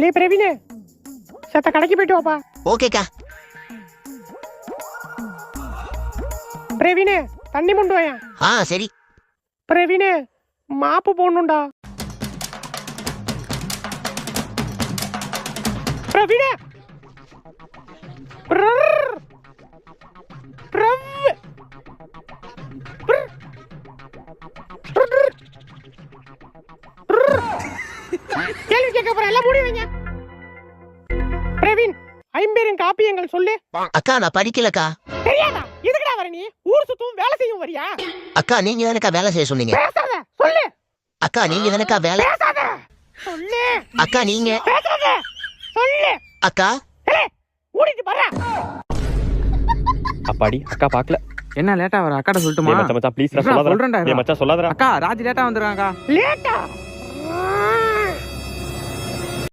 லே பிரவீனே, சத்த கடைக்கு போயிட்டு வாப்பா. ஓகேக்கா. பிரவீனே, தண்ணி முண்டு வாயா. சரி. பிரவீனே, மாப்பு போடணும்டா. பிரவீனே, கேள்வி கேட்க போற எல்லாம் மூடி வைங்க. பிரவீன், ஐம்பெரும் காப்பியங்கள் சொல்லு. அக்கா நான் படிக்கலக்கா. தெரியாதா? எதுக்குடா வர நீ? ஊர் சுத்தும் வேலை செய்யும் வரியா? அக்கா நீங்க தானக்கா வேலை செய்ய சொன்னீங்க. பேசாத, சொல்லு. அக்கா நீங்க தானக்கா வேலை. பேசாத, சொல்லு. அக்கா நீங்க. பேசாத, சொல்லு. அக்கா ஓடிட்டு பாரு. அப்பாடி, அக்கா பாக்கல. என்ன லேட்டா வர? அக்காட்ட சொல்லட்டுமா? மச்சான் ப்ளீஸ், நான் சொல்றேன்டா. சொல்றேன்டா. மச்சான் சொல்லாதடா. அக்கா ராஜி லேட்டா வந்துறாங்க. லேட்டா